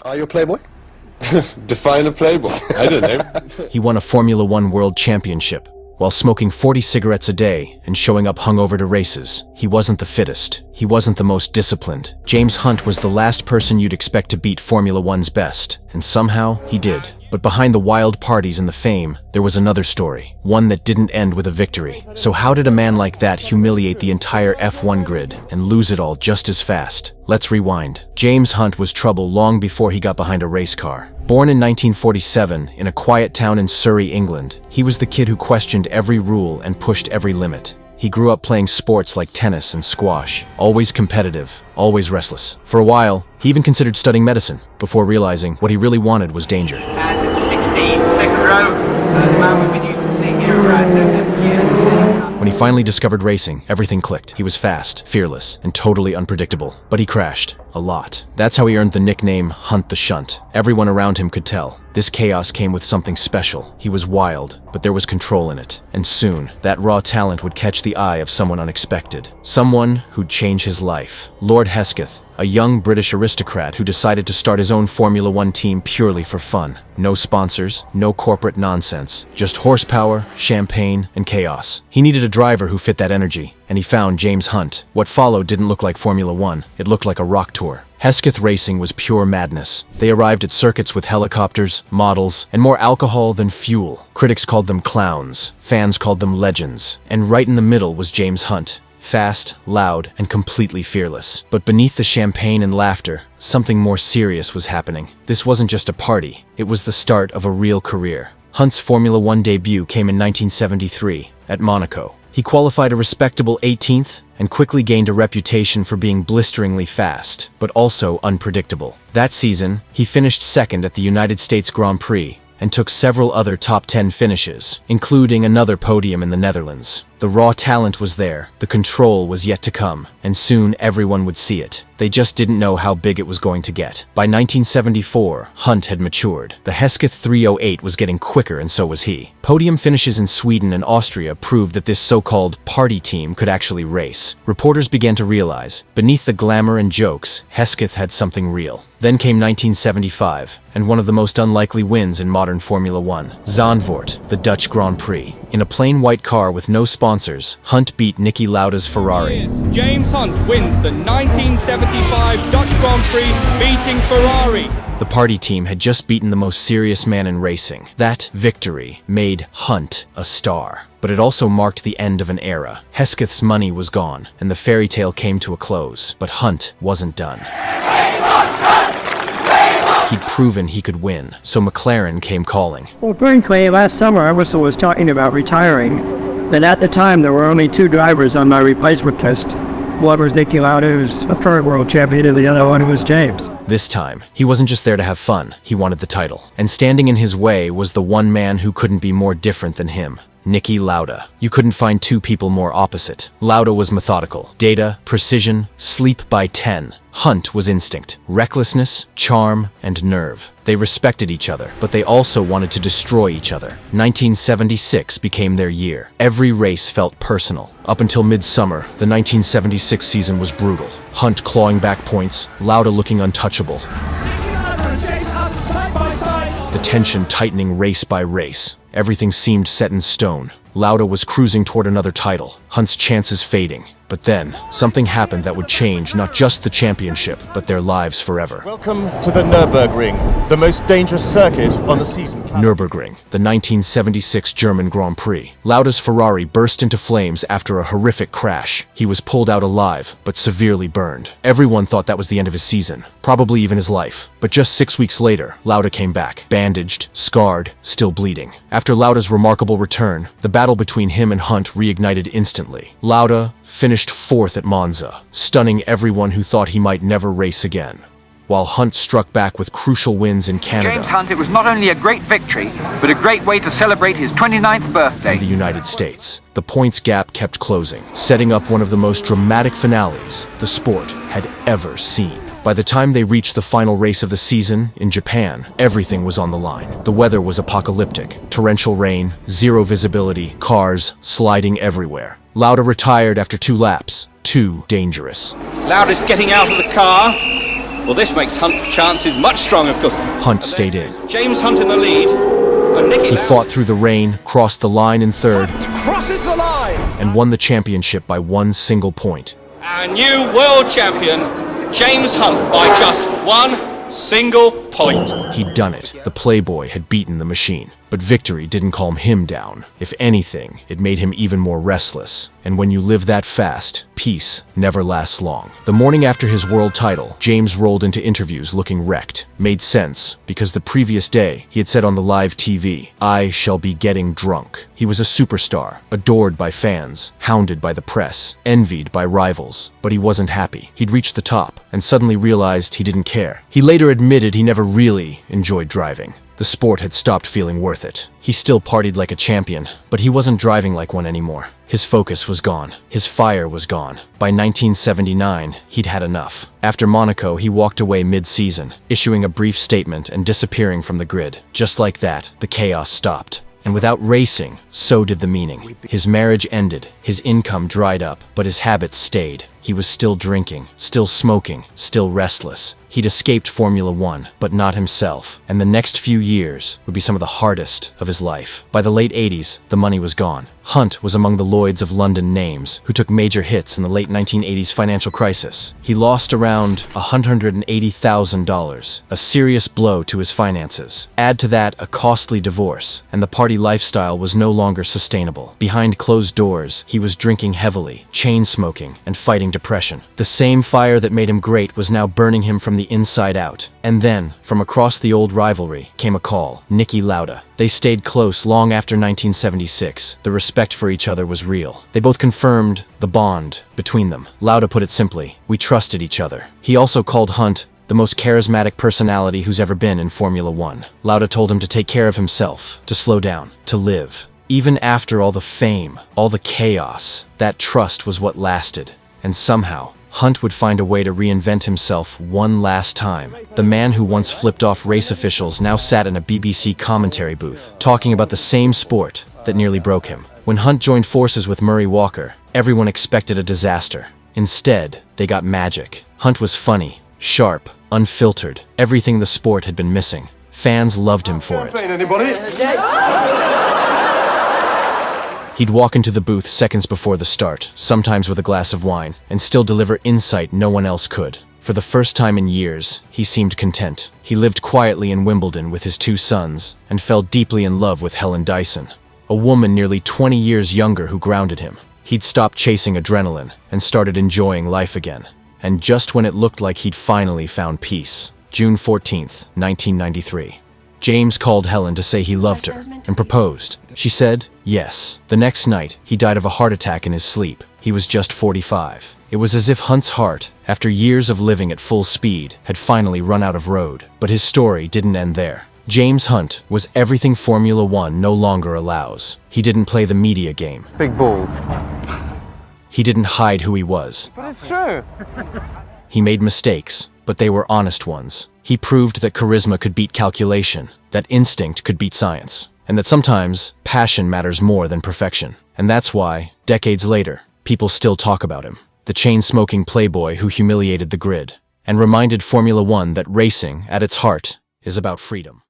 Are you a playboy? Define a playboy. I don't know. He won a Formula One World Championship while smoking 40 cigarettes a day and showing up hungover to races. He wasn't the fittest. He wasn't the most disciplined. James Hunt was the last person you'd expect to beat Formula One's best, and somehow he did. But behind the wild parties and the fame, there was another story, one that didn't end with a victory. So how did a man like that humiliate the entire F1 grid and lose it all just as fast? Let's rewind. James Hunt was trouble long before he got behind a race car. Born in 1947 in a quiet town in Surrey, England, he was the kid who questioned every rule and pushed every limit. He grew up playing sports like tennis and squash, always competitive, always restless. For a while, he even considered studying medicine, before realizing what he really wanted was danger. And 16, second row. The man we've been used to seeing here around When he finally discovered racing, everything clicked. He was fast, fearless, and totally unpredictable. But he crashed. A lot. That's how he earned the nickname Hunt the Shunt. Everyone around him could tell. This chaos came with something special. He was wild, but there was control in it. And soon, that raw talent would catch the eye of someone unexpected. Someone who'd change his life. Lord Hesketh, a young British aristocrat who decided to start his own Formula One team purely for fun. No sponsors, no corporate nonsense. Just horsepower, champagne, and chaos. He needed a driver who fit that energy, and he found James Hunt. What followed didn't look like Formula One. It looked like a rock tour. Hesketh racing was pure madness. They arrived at circuits with helicopters, models, and more alcohol than fuel. Critics called them clowns. Fans called them legends. And right in the middle was James Hunt. Fast, loud, and completely fearless. But beneath the champagne and laughter, something more serious was happening. This wasn't just a party. It was the start of a real career. Hunt's Formula One debut came in 1973 at Monaco. He qualified a respectable 18th and quickly gained a reputation for being blisteringly fast, but also unpredictable. That season, he finished second at the United States Grand Prix and took several other top 10 finishes, including another podium in the Netherlands. The raw talent was there, the control was yet to come, and soon everyone would see it. They just didn't know how big it was going to get. By 1974, Hunt had matured. The Hesketh 308 was getting quicker, and so was he. Podium finishes in Sweden and Austria proved that this so-called party team could actually race. Reporters began to realize, beneath the glamour and jokes, Hesketh had something real. Then came 1975, and one of the most unlikely wins in modern Formula One. Zandvoort, the Dutch Grand Prix. In a plain white car with no sponsors, Hunt beat Niki Lauda's Ferrari. James Hunt wins the 1975 Dutch Grand Prix, beating Ferrari. The party team had just beaten the most serious man in racing. That victory made Hunt a star. But it also marked the end of an era. Hesketh's money was gone, and the fairy tale came to a close. But Hunt wasn't done. He'd proven he could win, so McLaren came calling. Well, frankly, last summer I was talking about retiring. But at the time, there were only two drivers on my replacement list. One was Niki Lauda, who's a current world champion, and the other one was James. This time, he wasn't just there to have fun, he wanted the title. And standing in his way was the one man who couldn't be more different than him. Niki Lauda. You couldn't find two people more opposite. Lauda was methodical. Data, precision, sleep by 10. Hunt was instinct, recklessness, charm, and nerve. They respected each other, but they also wanted to destroy each other. 1976 became their year. Every race felt personal. Up until midsummer, the 1976 season was brutal. Hunt clawing back points, Lauda looking untouchable. The tension tightening race by race. Everything seemed set in stone. Lauda was cruising toward another title, Hunt's chances fading. But then, something happened that would change not just the championship, but their lives forever. Welcome to the Nürburgring, the most dangerous circuit on the season. Nürburgring, the 1976 German Grand Prix. Lauda's Ferrari burst into flames after a horrific crash. He was pulled out alive, but severely burned. Everyone thought that was the end of his season, probably even his life. But just 6 weeks later, Lauda came back, bandaged, scarred, still bleeding. After Lauda's remarkable return, the battle between him and Hunt reignited instantly. Lauda finished fourth at Monza, stunning everyone who thought he might never race again. While Hunt struck back with crucial wins in Canada. James Hunt, it was not only a great victory, but a great way to celebrate his 29th birthday. In the United States, the points gap kept closing, setting up one of the most dramatic finales the sport had ever seen. By the time they reached the final race of the season in Japan, everything was on the line. The weather was apocalyptic. Torrential rain, zero visibility, cars sliding everywhere. Lauda retired after 2 laps. Too dangerous. Lauda's getting out of the car. Well, this makes Hunt's chances much stronger, of course. Hunt stayed in. James Hunt in the lead. And Nicky He Lauda fought through the rain, crossed the line in third, crosses the line. and won the championship by one single point. Our new world champion, James Hunt, by just one single point. He'd done it. The Playboy had beaten the machine. But victory didn't calm him down. If anything, it made him even more restless. And when you live that fast, peace never lasts long. The morning after his world title, James rolled into interviews looking wrecked. Made sense, because the previous day, he had said on the live TV, "I shall be getting drunk." He was a superstar, adored by fans, hounded by the press, envied by rivals. But he wasn't happy. He'd reached the top, and suddenly realized he didn't care. He later admitted he never really enjoyed driving. The sport had stopped feeling worth it. He still partied like a champion, but he wasn't driving like one anymore. His focus was gone. His fire was gone. By 1979, he'd had enough. After Monaco, he walked away mid-season, issuing a brief statement and disappearing from the grid. Just like that, the chaos stopped. And without racing, so did the meaning. His marriage ended, his income dried up, but his habits stayed. He was still drinking, still smoking, still restless. He'd escaped Formula One, but not himself. And the next few years would be some of the hardest of his life. By the late 80s, the money was gone. Hunt was among the Lloyds of London names who took major hits in the late 1980s financial crisis. He lost around $180,000, a serious blow to his finances. Add to that a costly divorce, and the party lifestyle was no longer sustainable. Behind closed doors, he was drinking heavily, chain smoking, and fighting depression. The same fire that made him great was now burning him from the inside out. And then, from across the old rivalry, came a call: Nicky Lauda. They stayed close long after 1976. The respect for each other was real. They both confirmed the bond between them. Lauda put it simply: we trusted each other. He also called Hunt the most charismatic personality who's ever been in Formula One. Lauda told him to take care of himself, to slow down, to live. Even after all the fame, all the chaos, that trust was what lasted. And somehow, Hunt would find a way to reinvent himself one last time. The man who once flipped off race officials now sat in a BBC commentary booth, talking about the same sport that nearly broke him. When Hunt joined forces with Murray Walker, everyone expected a disaster. Instead, they got magic. Hunt was funny, sharp, unfiltered, everything the sport had been missing. Fans loved him for it. He'd walk into the booth seconds before the start, sometimes with a glass of wine, and still deliver insight no one else could. For the first time in years, he seemed content. He lived quietly in Wimbledon with his 2 sons, and fell deeply in love with Helen Dyson, a woman nearly 20 years younger who grounded him. He'd stopped chasing adrenaline, and started enjoying life again. And just when it looked like he'd finally found peace, June 14th, 1993. James called Helen to say he loved her, and proposed. She said yes. The next night, he died of a heart attack in his sleep. He was just 45. It was as if Hunt's heart, after years of living at full speed, had finally run out of road. But his story didn't end there. James Hunt was everything Formula One no longer allows. He didn't play the media game. Big balls. He didn't hide who he was. But it's true. He made mistakes, but they were honest ones. He proved that charisma could beat calculation, that instinct could beat science, and that sometimes passion matters more than perfection. And that's why, decades later, people still talk about him. The chain-smoking playboy who humiliated the grid, and reminded Formula One that racing, at its heart, is about freedom.